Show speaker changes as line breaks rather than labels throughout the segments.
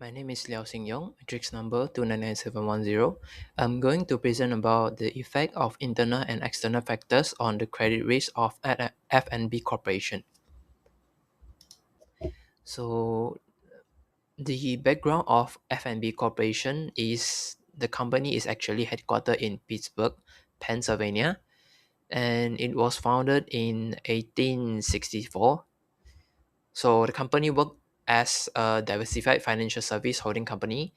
My name is Liao Xing Yong, matrix number 299710. I'm going to present about the effect of internal and external factors on the credit risk of F&B Corporation. So, the background of F&B Corporation is the company is actually headquartered in Pittsburgh, Pennsylvania, and it was founded in 1864. So, the company worked as a diversified financial service holding company.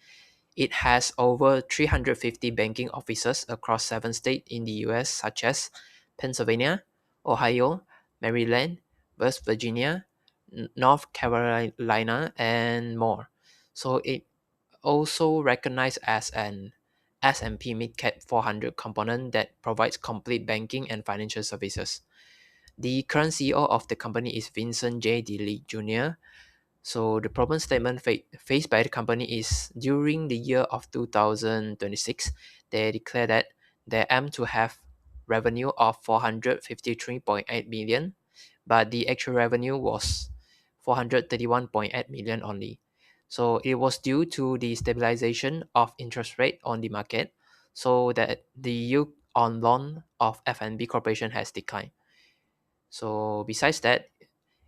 It has over 350 banking offices across 7 states in the US, such as Pennsylvania, Ohio, Maryland, West Virginia, North Carolina, and more. So it also recognized as an S&P Mid-Cap 400 component that provides complete banking and financial services. The current CEO of the company is Vincent J. Dilly Jr. So the problem statement faced by the company is during the year of 2026, they declare that they aim to have revenue of 453.8 million, but the actual revenue was 431.8 million only. So it was due to the stabilization of interest rate on the market, so that the yield on loan of F&B Corporation has declined. So besides that,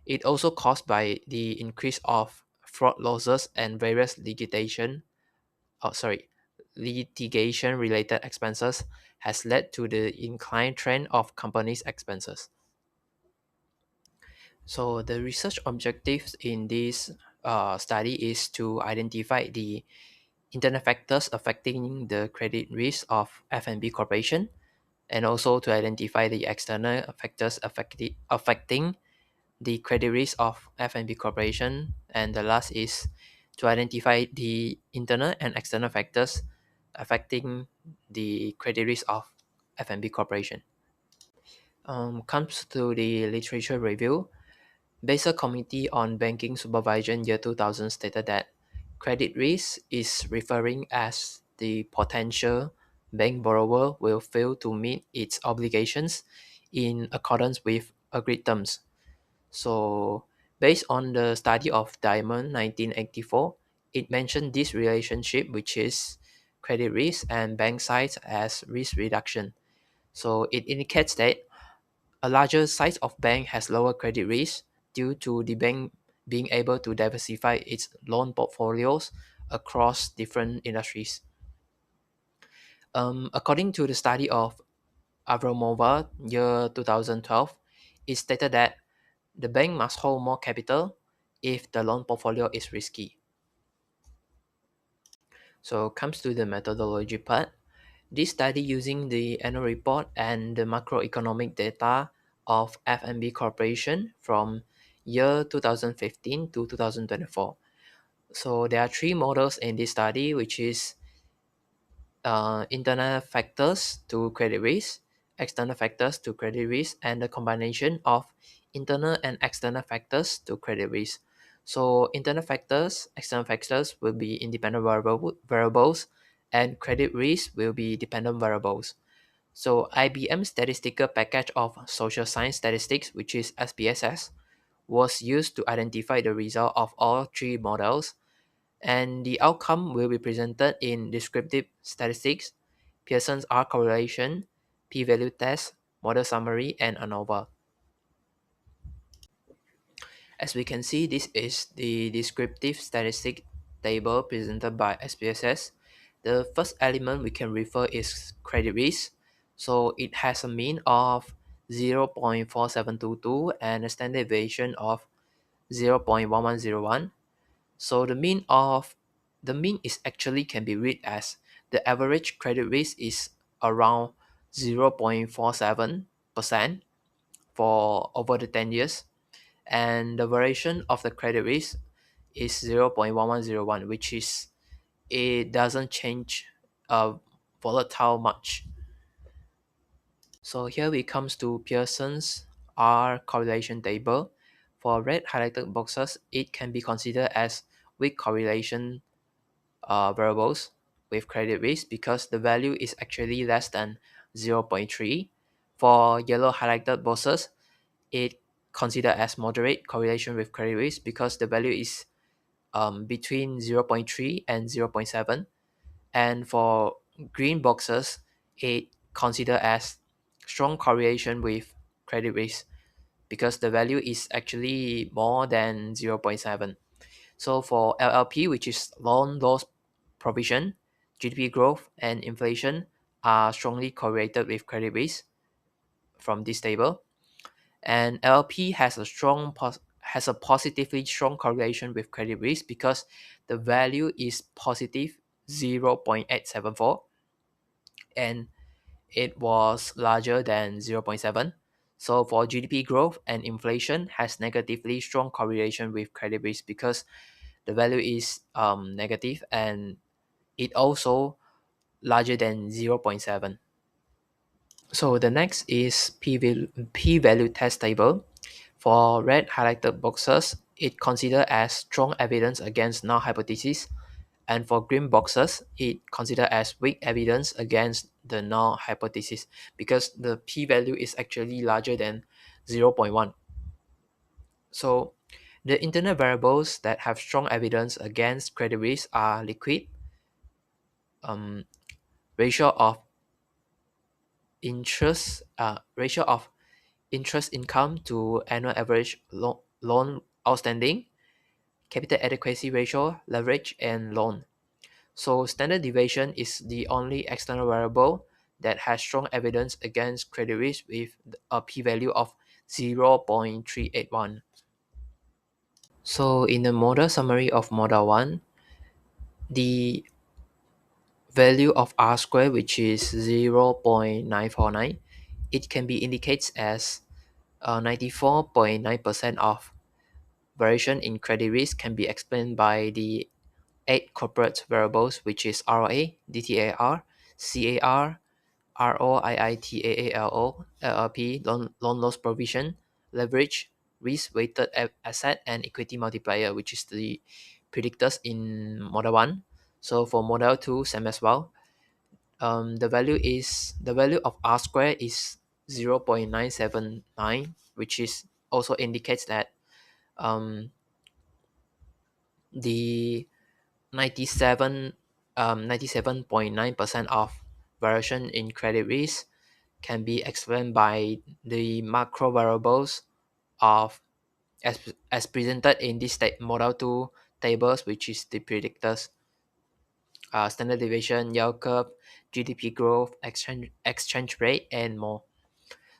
it also caused by the increase of fraud losses and various litigation related expenses has led to the inclined trend of companies' expenses. So the research objectives in this study is to identify the internal factors affecting the credit risk of F&B Corporation, and also to identify the external factors affecting the credit risk of F&B Corporation, and the last is to identify the internal and external factors affecting the credit risk of F&B Corporation. Comes to the literature review, Basel Committee on Banking Supervision year 2000 stated that credit risk is referring as the potential bank borrower will fail to meet its obligations in accordance with agreed terms. So, based on the study of Diamond 1984, it mentioned this relationship, which is credit risk and bank size as risk reduction. So, it indicates that a larger size of bank has lower credit risk due to the bank being able to diversify its loan portfolios across different industries. According to the study of Avramova year 2012, it stated that the bank must hold more capital if the loan portfolio is risky. So comes to the methodology part. This study using the annual report and the macroeconomic data of F&B Corporation from year 2015 to 2024. So there are three models in this study, which is internal factors to credit risk, external factors to credit risk, and the combination of internal and external factors to credit risk. So internal factors, external factors will be independent variables, and credit risk will be dependent variables. So IBM statistical package of social science statistics, which is SPSS, was used to identify the result of all three models, and the outcome will be presented in descriptive statistics, Pearson's R correlation, p-value test, model summary, and ANOVA. As we can see, this is the descriptive statistic table presented by SPSS. The first element we can refer is credit risk. So it has a mean of 0.4722 and a standard deviation of 0.1101. So the mean is actually can be read as the average credit risk is around 0.47% for over the 10 years, and the variation of the credit risk is 0.1101, which is it doesn't change volatile much. So here we comes to Pearson's R correlation table. For red highlighted boxes, it can be considered as weak correlation variables with credit risk because the value is actually less than 0.3. For yellow highlighted boxes, it considered as moderate correlation with credit risk because the value is between 0.3 and 0.7. And for green boxes, it considered as strong correlation with credit risk because the value is actually more than 0.7. So for LLP, which is loan loss provision, GDP growth and inflation are strongly correlated with credit risk from this table. And LLP has a positively strong correlation with credit risk because the value is positive 0.874 and it was larger than 0.7. So for GDP growth and inflation has negatively strong correlation with credit risk because the value is negative and it also larger than 0.7. So the next is p-value test table. For red highlighted boxes, it considered as strong evidence against null hypothesis, and for green boxes, it considered as weak evidence against the null hypothesis because the p-value is actually larger than 0.1. So the internal variables that have strong evidence against credit risk are liquid, um, ratio of ratio of interest income to annual average loan outstanding, capital adequacy ratio, leverage, and loan. So standard deviation is the only external variable that has strong evidence against credit risk with a p-value of 0.381. So in the model summary of model 1, the value of r squared, which is 0.949, it can be indicated as 94.9% of variation in credit risk can be explained by the 8 corporate variables, which is ROA, DTAR, CAR, ROIITAALO, LLP, loan loss provision, leverage, risk-weighted asset, and equity multiplier, which is the predictors in Model 1. So for Model 2, same as well. The value of R squared is 0.979, which is also indicates that um, the 97.9% of variation in credit risk can be explained by the macro variables of as presented in this model 2 tables, which is the predictors, standard deviation, yield curve, GDP growth, exchange rate, and more.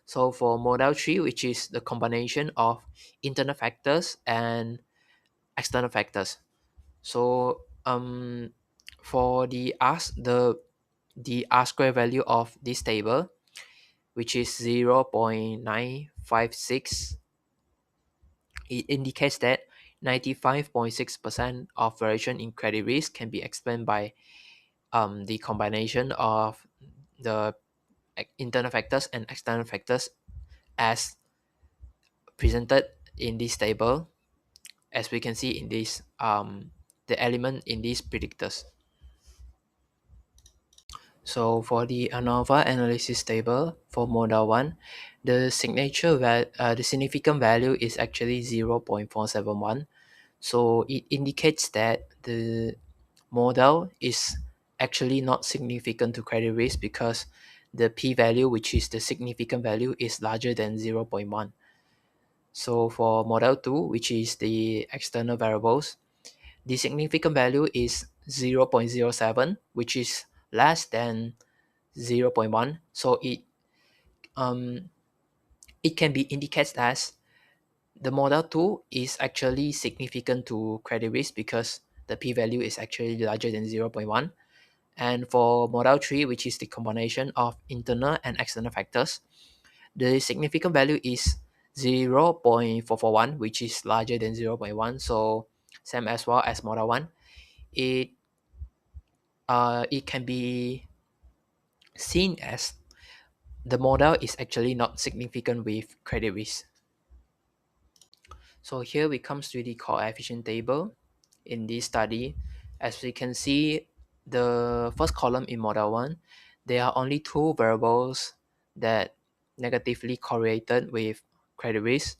So for model 3, which is the combination of internal factors and external factors. So for the R square value of this table, which is 0.956, it indicates that 95.6% of variation in credit risk can be explained by the combination of the internal factors and external factors as presented in this table, as we can see in this the element in these predictors. So for the ANOVA analysis table for model 1, the the significant value is actually 0.471. So it indicates that the model is actually not significant to credit risk because the p-value, which is the significant value, is larger than 0.1. So for model 2, which is the external variables, the significant value is 0.07, which is less than 0.1. So um it can be indicated as the model 2 is actually significant to credit risk because the p-value is actually larger than 0.1. And for model 3, which is the combination of internal and external factors, the significant value is 0.441, which is larger than 0.1. So same as well as model 1. It it can be seen as the model is actually not significant with credit risk. So here we comes to the coefficient table in this study. As we can see, the first column in model 1, there are only two variables that negatively correlated with credit risk.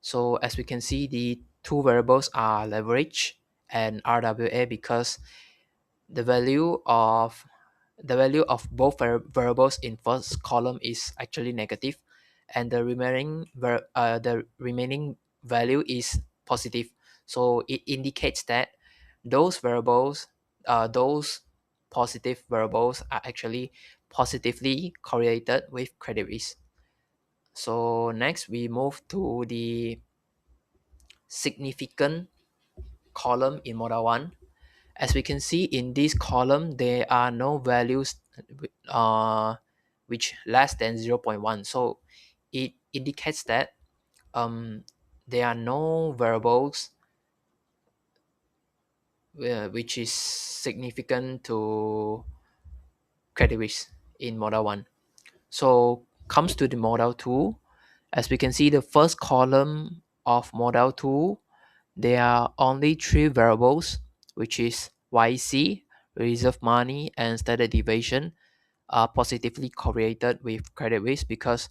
So as we can see, the two variables are leverage and RWA because the value of both variables in first column is actually negative, and the remaining value is positive. So it indicates that those variables, those positive variables are actually positively correlated with credit risk. So next we move to the significant column in model 1. As we can see in this column, there are no values uh, which less than 0.1. So it indicates that um, there are no variables which is significant to credit risk in model 1. So comes to the model 2. As we can see, the first column of model 2, there are only three variables, which is YC, reserve money, and standard deviation, are positively correlated with credit risk because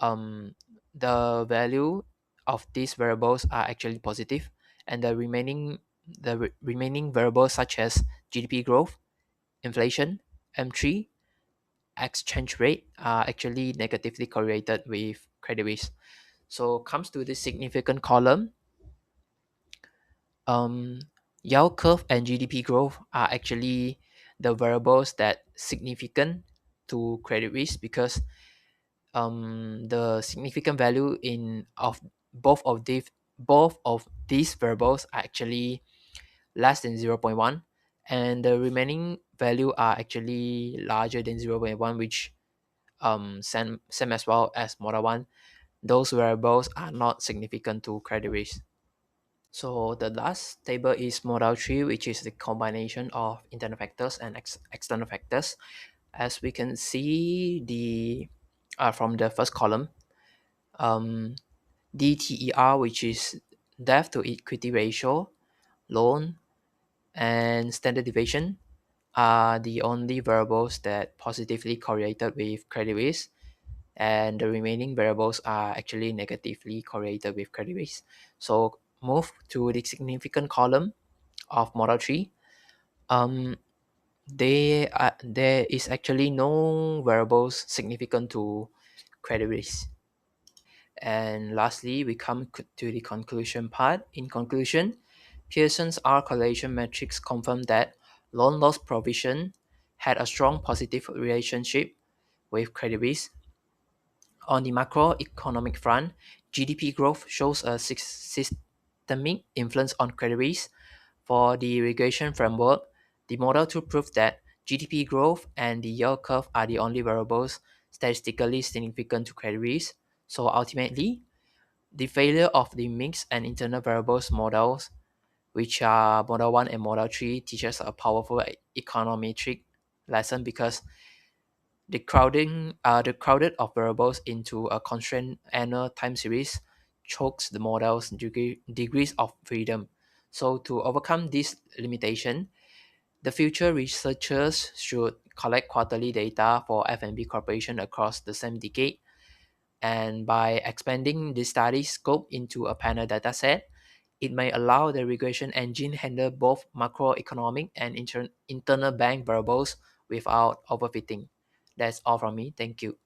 um, the value of these variables are actually positive, and the remaining variables such as GDP growth, inflation, M3, exchange rate are actually negatively correlated with credit risk. So comes to the significant column, um, yield curve and GDP growth are actually the variables that significant to credit risk because the significant value in of both of these variables are actually less than 0.1, and the remaining value are actually larger than 0.1, which same as well as model 1. Those variables are not significant to credit risk. So the last table is model 3, which is the combination of internal factors and external factors. As we can see from the first column, um, DTER, which is debt to equity ratio, loan, and standard deviation, are the only variables that positively correlated with credit risk, and the remaining variables are actually negatively correlated with credit risk. So move to the significant column of model 3. Um, there is actually no variables significant to credit risk. And lastly, we come to the conclusion part. In conclusion, Pearson's R correlation matrix confirmed that loan loss provision had a strong positive relationship with credit risk. On the macroeconomic front, GDP growth shows a systemic influence on credit risk. For the regression framework, the model 2 proved that GDP growth and the yield curve are the only variables statistically significant to credit risk. So ultimately, the failure of the mixed and internal variables models, which are Model 1 and Model 3, teaches a powerful econometric lesson because the crowded of variables into a constrained annual time series chokes the model's degrees of freedom. So to overcome this limitation, the future researchers should collect quarterly data for F&B corporation across the same decade, and by expanding the study scope into a panel dataset, it may allow the regression engine handle both macroeconomic and internal bank variables without overfitting. That's all from me. Thank you.